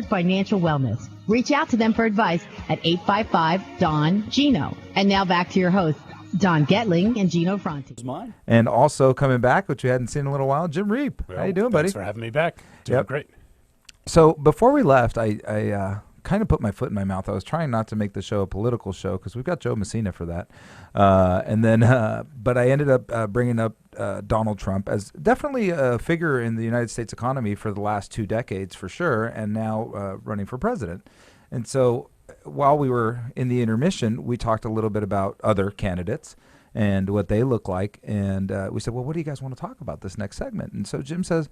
Financial wellness. Reach out to them for advice at 855-DON-GINO. And now back to your hosts, Don Getling and Gino Franti. Mine. And also coming back, which we hadn't seen in a little while, Jim Reap. Well, how you doing, buddy? Thanks for having me back. Doing great. So before we left, I kind of put my foot in my mouth. I was trying not to make the show a political show because we've got Joe Messina for that. But I ended up bringing up Donald Trump as definitely a figure in the United States economy for the last 2 decades for sure, and now running for president. And so while we were in the intermission, we talked a little bit about other candidates and what they look like. And we said, well, what do you guys want to talk about this next segment? And so Jim says,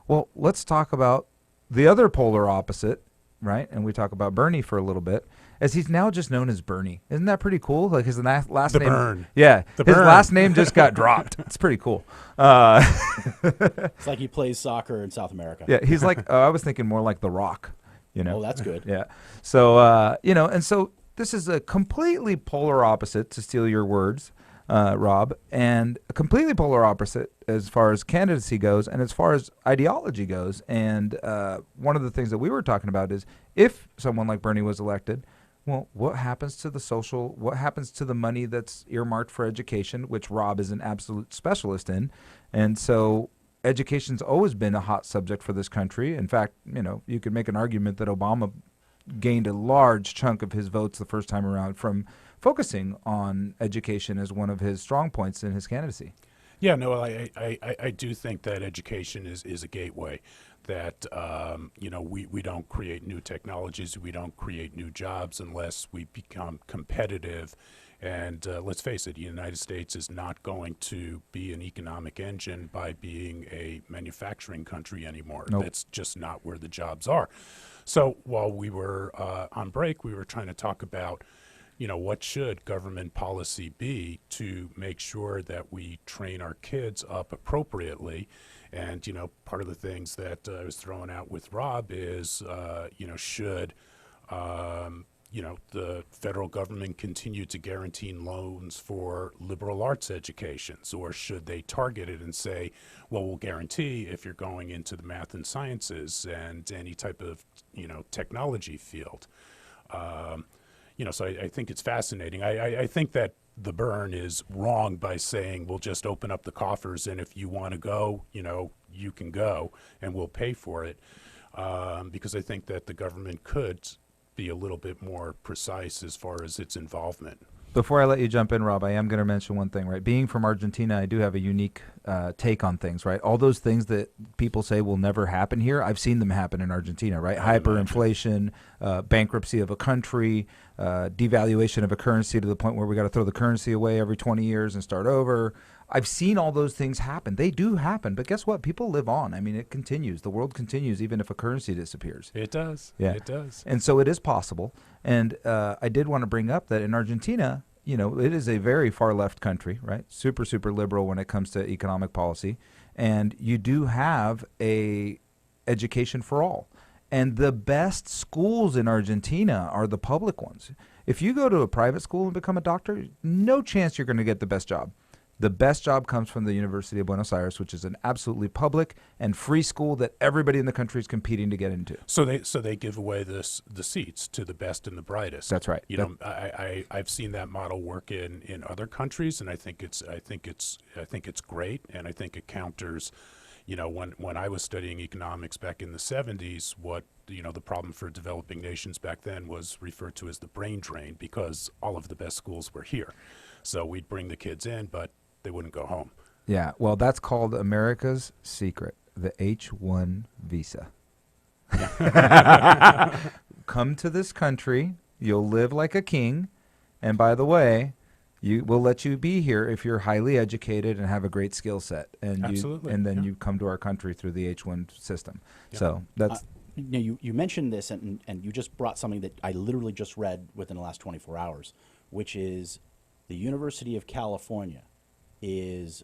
well, let's talk about the other polar opposite, right? And we talk about Bernie for a little bit, as he's now just known as Bernie. Isn't that pretty cool? Like his last the name. Burn. Yeah. The his Burn. last name just got dropped. It's pretty cool. It's like he plays soccer in South America. Yeah. He's like, I was thinking more like The Rock, you know? Oh, that's good. Yeah. So, and so this is a completely polar opposite, to steal your words, Rob, and a completely polar opposite as far as candidacy goes and as far as ideology goes. And one of the things that we were talking about is if someone like Bernie was elected, well, what happens to what happens to the money that's earmarked for education, which Rob is an absolute specialist in. And so education's always been a hot subject for this country. In fact, you could make an argument that Obama gained a large chunk of his votes the first time around from focusing on education as one of his strong points in his candidacy. Yeah, no, I do think that education is a gateway. That we don't create new technologies, we don't create new jobs unless we become competitive. And let's face it, the United States is not going to be an economic engine by being a manufacturing country anymore. Nope. That's just not where the jobs are. So while we were on break, we were trying to talk about what should government policy be to make sure that we train our kids up appropriately. And, part of the things that I was throwing out with Rob is, should, the federal government continue to guarantee loans for liberal arts educations, or should they target it and say, well, we'll guarantee if you're going into the math and sciences and any type of, technology field. So I think it's fascinating. I think that the Burn is wrong by saying we'll just open up the coffers and if you want to go, you can go and we'll pay for it. Because I think that the government could be a little bit more precise as far as its involvement. Before I let you jump in, Rob, I am going to mention one thing, right? Being from Argentina, I do have a unique take on things, right? All those things that people say will never happen here, I've seen them happen in Argentina, right? Hyperinflation, bankruptcy of a country, devaluation of a currency to the point where we got to throw the currency away every 20 years and start over. I've seen all those things happen. They do happen. But guess what? People live on. I mean, it continues. The world continues even if a currency disappears. It does. Yeah. It does. And so it is possible. And I did want to bring up that in Argentina, it is a very far left country, right? Super, super liberal when it comes to economic policy. And you do have a education for all. And the best schools in Argentina are the public ones. If you go to a private school and become a doctor, no chance you're going to get the best job. The best job comes from the University of Buenos Aires, which is an absolutely public and free school that everybody in the country is competing to get into. So they give away the seats to the best and the brightest. That's right. I've seen that model work in other countries, and I think it's great, and I think it counters. When I was studying economics back in the 70s, what the problem for developing nations back then was referred to as the brain drain, because all of the best schools were here. So we'd bring the kids in, but they wouldn't go home. Yeah, well, that's called America's secret, the H-1 visa. Come to this country, you'll live like a king, and by the way, we'll let you be here if you're highly educated and have a great skill set. And Absolutely. You come to our country through the H-1 system. Yeah. So that's... You mentioned this, and you just brought something that I literally just read within the last 24 hours, which is the University of California is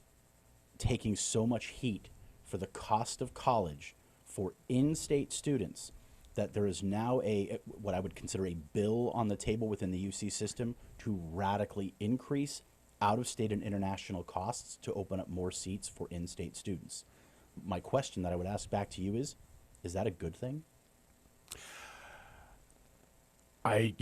taking so much heat for the cost of college for in-state students that there is now what I would consider a bill on the table within the UC system to radically increase out-of-state and international costs to open up more seats for in-state students. My question that I would ask back to you is that a good thing? I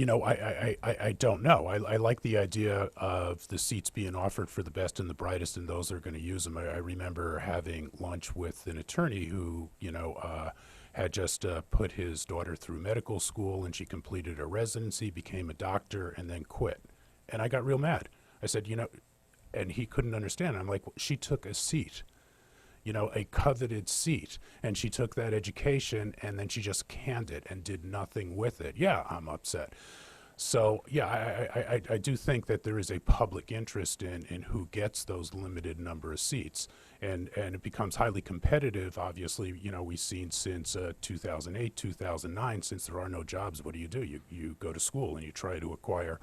don't know. I like the idea of the seats being offered for the best and the brightest, and those are going to use them. I remember having lunch with an attorney who, had just put his daughter through medical school, and she completed her residency, became a doctor, and then quit. And I got real mad. I said, and he couldn't understand. I'm like, she took a seat, a coveted seat, and she took that education and then she just canned it and did nothing with it. Yeah, I'm upset. So yeah, I do think that there is a public interest in who gets those limited number of seats, and it becomes highly competitive. Obviously, we've seen since 2008, 2009, since there are no jobs, what do? You go to school and you try to acquire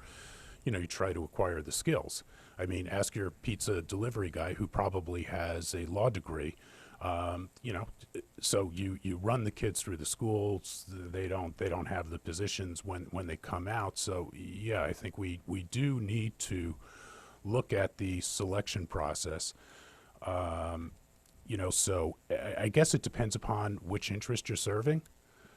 the skills. I mean, ask your pizza delivery guy who probably has a law degree. So you run the kids through the schools. They don't have the positions when they come out. So yeah, I think we do need to look at the selection process. So I guess it depends upon which interest you're serving.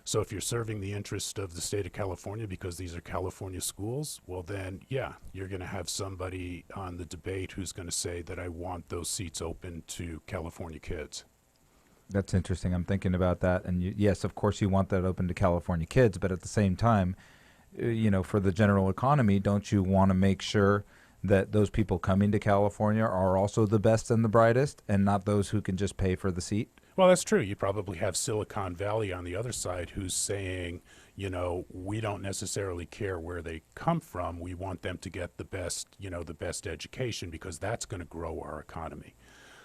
So if you're serving the interest of the state of California because these are California schools, well then, yeah, you're going to have somebody on the debate who's going to say that I want those seats open to California kids. That's interesting. I'm thinking about that. And yes, of course you want that open to California kids, but at the same time, for the general economy, don't you want to make sure that those people coming to California are also the best and the brightest and not those who can just pay for the seat? Well, that's true. You probably have Silicon Valley on the other side who's saying, we don't necessarily care where they come from. We want them to get the best education because that's going to grow our economy.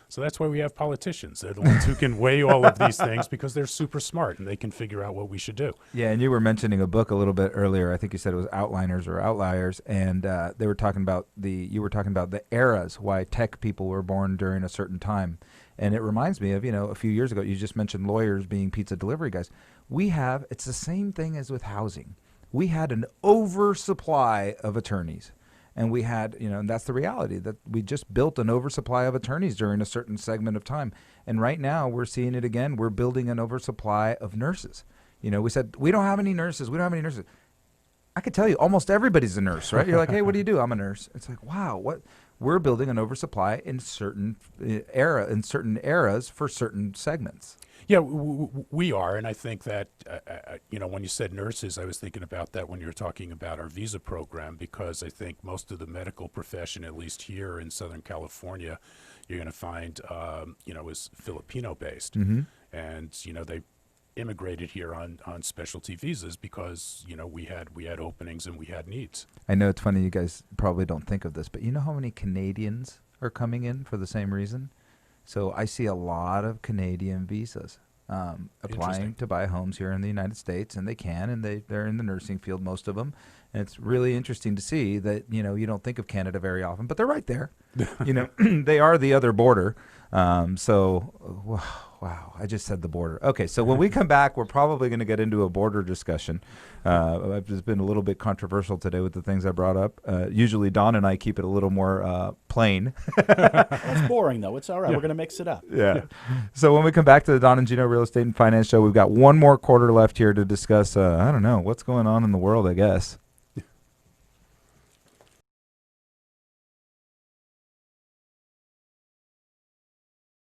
So that's why we have politicians. They're the ones who can weigh all of these things because they're super smart and they can figure out what we should do. Yeah, and you were mentioning a book a little bit earlier. I think you said it was Outliners or Outliers, and they were talking about you were talking about the eras, why tech people were born during a certain time. And it reminds me of, a few years ago, you just mentioned lawyers being pizza delivery guys. It's the same thing as with housing. We had an oversupply of attorneys. And we had, and that's the reality, that we just built an oversupply of attorneys during a certain segment of time. And right now we're seeing it again. We're building an oversupply of nurses. We said, we don't have any nurses. I could tell you almost everybody's a nurse, right? You're like, hey, what do you do? I'm a nurse. It's like, wow, what? We're building an oversupply in certain eras for certain segments. Yeah, we are, and I think that, when you said nurses, I was thinking about that when you were talking about our visa program, because I think most of the medical profession, at least here in Southern California, you're going to find, is Filipino-based. Mm-hmm. And, they immigrated here on specialty visas because, we had openings and we had needs. I know it's funny, you guys probably don't think of this, but you know how many Canadians are coming in for the same reason? So I see a lot of Canadian visas applying to buy homes here in the United States, and they can, and they're in the nursing field, most of them. And it's really interesting to see that, you don't think of Canada very often, but they're right there. They are the other border. Wow, I just said the border. Okay, so when we come back, we're probably going to get into a border discussion. I've just been a little bit controversial today with the things I brought up. Usually Don and I keep it a little more plain. It's boring, though. It's all right. Yeah. We're going to mix it up. Yeah. So when we come back to the Don and Gino Real Estate and Finance Show, we've got one more quarter left here to discuss, I don't know, what's going on in the world, I guess.